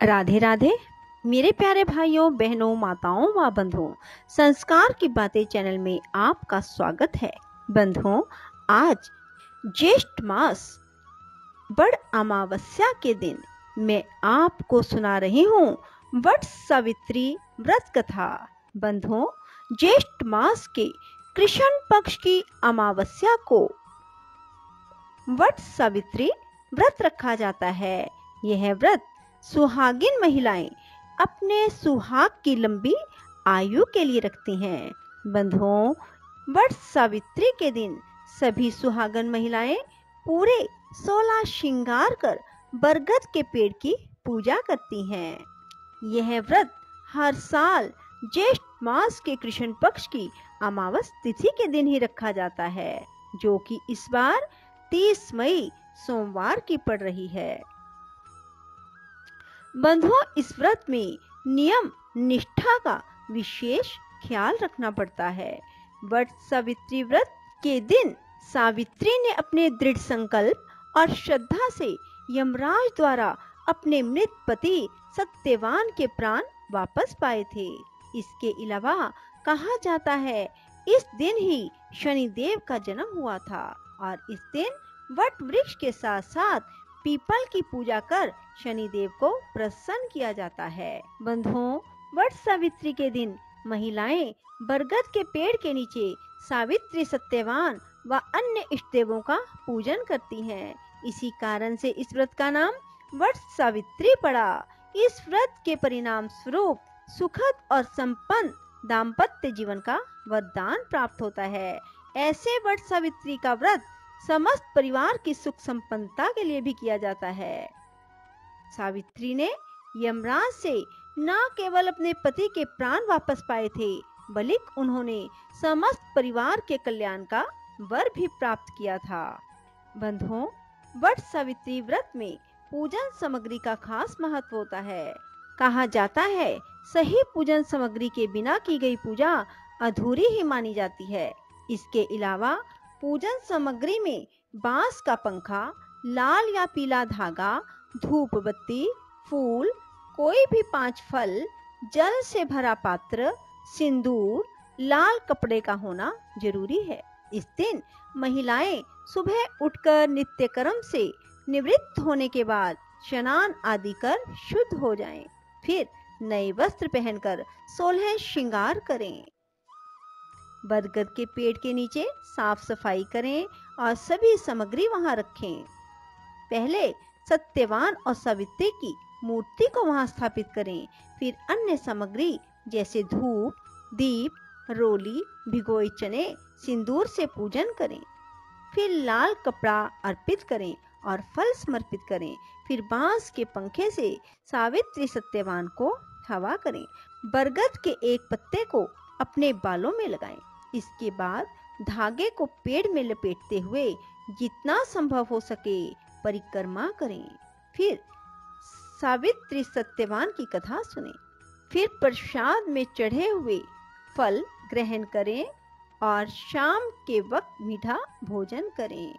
राधे राधे मेरे प्यारे भाइयों बहनों माताओं व बंधुओं, संस्कार की बातें चैनल में आपका स्वागत है। बंधुओं, आज ज्येष्ठ मास बड़ अमावस्या के दिन मैं आपको सुना रही हूँ वट सावित्री व्रत कथा। बंधुओं, ज्येष्ठ मास के कृष्ण पक्ष की अमावस्या को वट सावित्री व्रत रखा जाता है। यह व्रत सुहागिन महिलाएं अपने सुहाग की लंबी आयु के लिए रखती हैं। बंधुओं, वट सावित्री के दिन सभी सुहागन महिलाएं पूरे 16 श्रृंगार कर बरगद के पेड़ की पूजा करती हैं। यह व्रत हर साल ज्येष्ठ मास के कृष्ण पक्ष की अमावस तिथि के दिन ही रखा जाता है, जो कि इस बार 30 मई सोमवार की पड़ रही है। बंधुओं, इस व्रत में नियम निष्ठा का विशेष ख्याल रखना पड़ता है। वट सावित्री व्रत के दिन सावित्री ने अपने दृढ़ संकल्प और श्रद्धा से यमराज द्वारा अपने मृत पति सत्यवान के प्राण वापस पाए थे। इसके अलावा कहा जाता है इस दिन ही शनिदेव का जन्म हुआ था और इस दिन वट वृक्ष के साथ साथ पीपल की पूजा कर शनिदेव को प्रसन्न किया जाता है। बंधुओं, वट सावित्री के दिन महिलाएं बरगद के पेड़ के नीचे सावित्री सत्यवान व अन्य इष्ट देवों का पूजन करती हैं। इसी कारण से इस व्रत का नाम वट सावित्री पड़ा। इस व्रत के परिणाम स्वरूप सुखद और संपन्न दाम्पत्य जीवन का वरदान प्राप्त होता है। ऐसे वट सावित्री का व्रत समस्त परिवार की सुख संपन्नता के लिए भी किया जाता है। सावित्री ने यमराज से न केवल अपने पति के प्राण वापस पाए थे, बल्कि उन्होंने समस्त परिवार के कल्याण का वर भी प्राप्त किया था। बंधुओं, वट सावित्री व्रत में पूजन सामग्री का खास महत्व होता है। कहा जाता है सही पूजन सामग्री के बिना की गई पूजा अधूरी ही मानी जाती है। इसके अलावा पूजन सामग्री में बांस का पंखा, लाल या पीला धागा, धूप बत्ती, फूल, कोई भी 5 फल, जल से भरा पात्र, सिंदूर, लाल कपड़े का होना जरूरी है। इस दिन महिलाएं सुबह उठकर नित्य कर्म से निवृत्त होने के बाद स्नान आदि कर शुद्ध हो जाएं, फिर नए वस्त्र पहनकर 16 श्रृंगार करें। बरगद के पेड़ के नीचे साफ सफाई करें और सभी सामग्री वहां रखें। पहले सत्यवान और सावित्री की मूर्ति को वहां स्थापित करें, फिर अन्य सामग्री जैसे धूप, दीप, रोली, भिगोए चने, सिंदूर से पूजन करें। फिर लाल कपड़ा अर्पित करें और फल समर्पित करें। फिर बांस के पंखे से सावित्री सत्यवान को हवा करें। बरगद के एक पत्ते को अपने बालों में लगाएं। इसके बाद धागे को पेड़ में लपेटते हुए जितना संभव हो सके परिक्रमा करें। फिर सावित्री सत्यवान की कथा सुनें। फिर प्रसाद में चढ़े हुए फल ग्रहण करें और शाम के वक्त मीठा भोजन करें।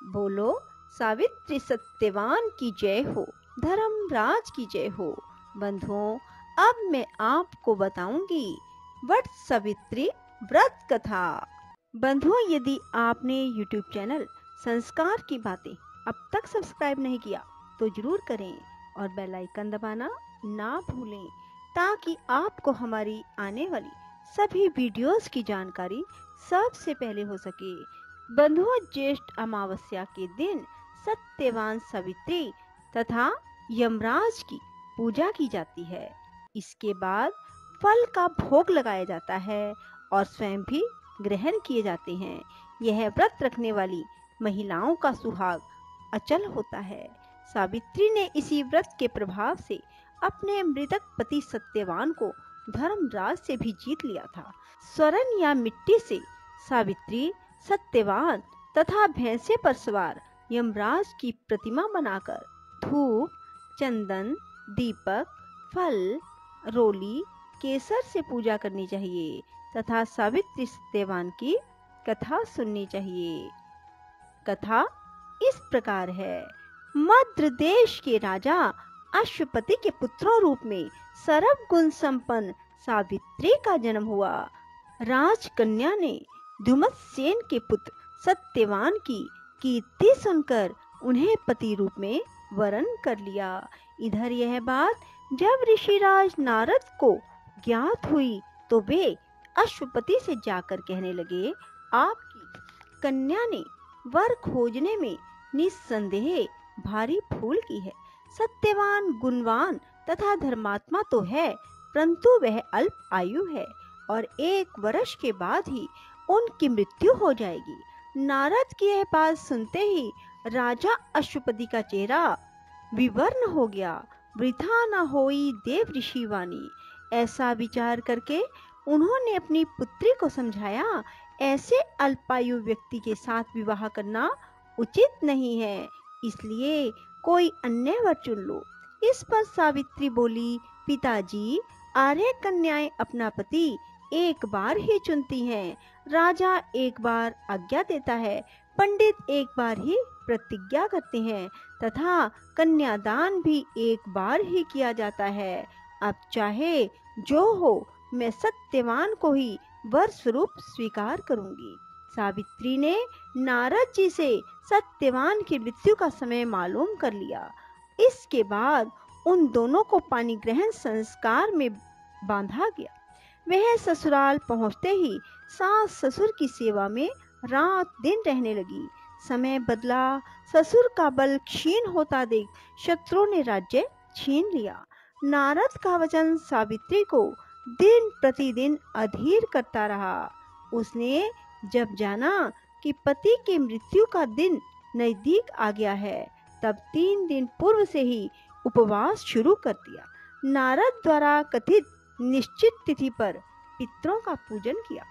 बोलो सावित्री सत्यवान की जय हो, धर्मराज की जय हो। बंधुओं, अब मैं आपको बताऊंगी वट सावित्री व्रत कथा। बंधुओं, यदि आपने YouTube चैनल संस्कार की बातें अब तक सब्सक्राइब नहीं किया तो जरूर करें और बेल आइकन दबाना ना भूलें, ताकि आपको हमारी आने वाली सभी वीडियोस की जानकारी सबसे पहले हो सके। बंधुओं, ज्येष्ठ अमावस्या के दिन सत्यवान सावित्री तथा यमराज की पूजा की जाती है। इसके बाद फल का भोग लगाया जाता है और स्वयं भी ग्रहण किए जाते हैं। यह व्रत रखने वाली महिलाओं का सुहाग अचल होता है। सावित्री ने इसी व्रत के प्रभाव से अपने मृतक पति सत्यवान को धर्मराज से भी जीत लिया था। स्वर्ण या मिट्टी से सावित्री, सत्यवान तथा भैंसे पर सवार यमराज की प्रतिमा बनाकर धूप, चंदन, दीपक, फल, रोली, केसर से पूजा करनी चाहिए तथा सावित्री सत्यवान की कथा सुननी चाहिए। कथा इस प्रकार है। मद्र देश के राजा अश्वपति के पुत्रों रूप में सर्व गुण संपन्न सावित्री का जन्म हुआ। राजकन्या ने धुमत्सेन के पुत्र सत्यवान की कीर्ति सुनकर उन्हें पति रूप में वरण कर लिया। इधर यह बात जब ऋषिराज नारद को ज्ञात हुई तो वे अश्वपति से जाकर कहने लगे, आपकी कन्या ने वर खोजने में निस्संदेह भारी भूल की है। सत्यवान गुणवान तथा धर्मात्मा तो है, परंतु वह अल्प आयु है और 1 वर्ष के बाद ही उनकी मृत्यु हो जाएगी। नारद की यह बात सुनते ही राजा अश्वपति का चेहरा विवर्ण हो गया। वृथा न होई देव ऋषि वाणी। ऐसा विचार करके उन्होंने अपनी पुत्री को समझाया, ऐसे अल्पायु व्यक्ति के साथ विवाह करना उचित नहीं है, इसलिए कोई अन्य वर चुन लो। इस पर सावित्री बोली, पिताजी, आर्य कन्याएं अपना पति एक बार ही चुनती हैं। राजा एक बार आज्ञा देता है, पंडित एक बार ही प्रतिज्ञा करते हैं तथा कन्यादान भी एक बार ही किया जाता है। अब चाहे जो हो, मैं सत्यवान को ही वर स्वरूप स्वीकार करूंगी। सावित्री ने नारद जी से सत्यवान की मृत्यु का समय मालूम कर लिया। इसके बाद उन दोनों को पानी ग्रहण संस्कार में बांधा गया। वह ससुराल पहुंचते ही सास ससुर की सेवा में रात दिन रहने लगी। समय बदला, ससुर का बल क्षीण होता देख शत्रुओं ने राज्य छीन लिया। नारद का वचन सावित्री को दिन प्रतिदिन अधीर करता रहा। उसने जब जाना कि पति की मृत्यु का दिन नजदीक आ गया है, तब 3 दिन पूर्व से ही उपवास शुरू कर दिया। नारद द्वारा कथित निश्चित तिथि पर पितरों का पूजन किया।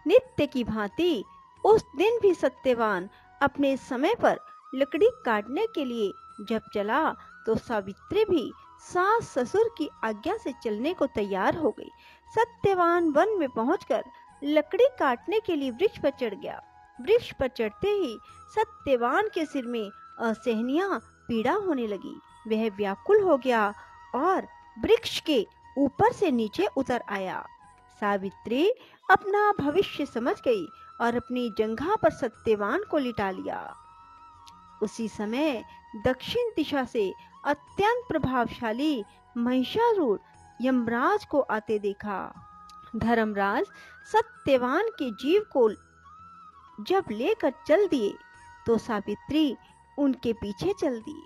नित्य की भांति उस दिन भी सत्यवान अपने समय पर लकड़ी काटने के लिए जब चला तो सावित्री भी सास ससुर की आज्ञा से चलने को तैयार हो गई। सत्यवान वन में पहुंचकर लकड़ी काटने के लिए वृक्ष पर चढ़ गया। वृक्ष पर चढ़ते ही सत्यवान के सिर में असहनीय पीड़ा होने लगी। वह व्याकुल हो गया और वृक्ष के ऊपर से नीचे उतर आया। सावित्री अपना भविष्य समझ गई और अपनी जंघा पर सत्यवान को लिटा लिया। उसी समय दक्षिण दिशा से अत्यंत प्रभावशाली महिषासुर यमराज को आते देखा। धर्मराज सत्यवान के जीव को जब लेकर चल दिए तो सावित्री उनके पीछे चल दी।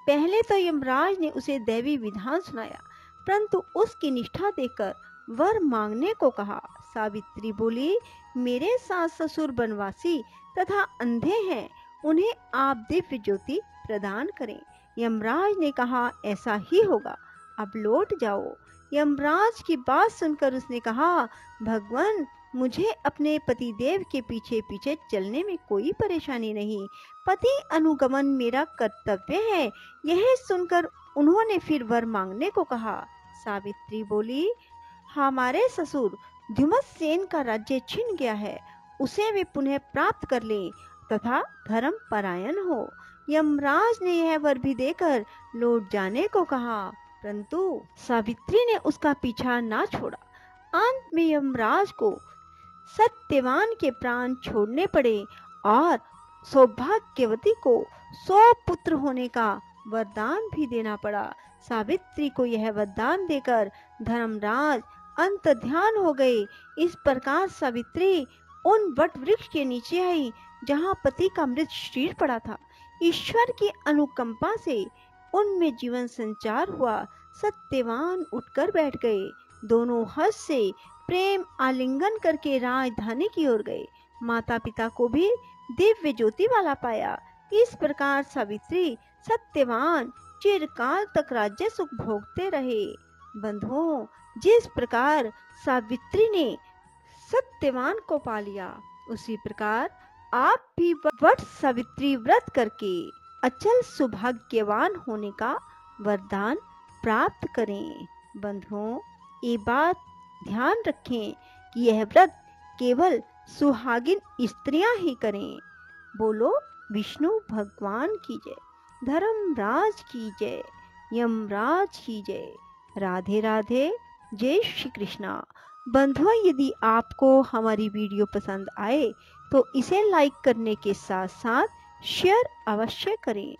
पहले तो यमराज ने उसे दैवी विधान सुनाया, परंतु उसकी निष्ठा देखकर वर मांगने को कहा। सावित्री बोली, मेरे सास ससुर बनवासी तथा अंधे हैं, उन्हें आप दिव्य ज्योति प्रदान करें। यमराज ने कहा, ऐसा ही होगा, अब लौट जाओ। यमराज की बात सुनकर उसने कहा, भगवान, मुझे अपने पतिदेव के पीछे पीछे चलने में कोई परेशानी नहीं, पति अनुगमन मेरा कर्तव्य है। यह सुनकर उन्होंने फिर वर मांगने को कहा। सावित्री बोली, हमारे ससुर धुमत्सेन का राज्य छिन गया है, उसे वे पुनः प्राप्त कर लें तथा धर्म परायण हो। यमराज ने यह वर भी देकर लौट जाने को कहा, परंतु सावित्री ने उसका पीछा ना छोड़ा। अंत में यमराज को सत्यवान के प्राण छोड़ने पड़े और सौभाग्यवती को 100 पुत्र होने का वरदान भी देना पड़ा। सावित्री को यह वरदान देकर धर्मराज अंतर्ध्यान हो गए। इस प्रकार सावित्री उन वट वृक्ष के नीचे आई जहाँ पति का मृत शरीर पड़ा था। ईश्वर की अनुकंपा से उनमें जीवन संचार हुआ। सत्यवान उठकर बैठ गए। दोनों हंस से प्रेम आलिंगन करके राजधानी की ओर गए। माता पिता को भी दिव्य ज्योति वाला पाया। इस प्रकार सावित्री सत्यवान चिरकाल तक राज्य सुख भोगते रहे। बंधुओं, जिस प्रकार सावित्री ने सत्यवान को पा लिया, उसी प्रकार आप भी वट सावित्री व्रत करके अचल सौभाग्यवान होने का वरदान प्राप्त करें। बंधुओं, ये बात ध्यान रखें कि यह व्रत केवल सुहागिन स्त्रियां ही करें। बोलो विष्णु भगवान की जय, धर्मराज की जय। यमराज की जय। राधे राधे, जय श्री कृष्णा। बंधुओं, यदि आपको हमारी वीडियो पसंद आए तो इसे लाइक करने के साथ साथ शेयर अवश्य करें।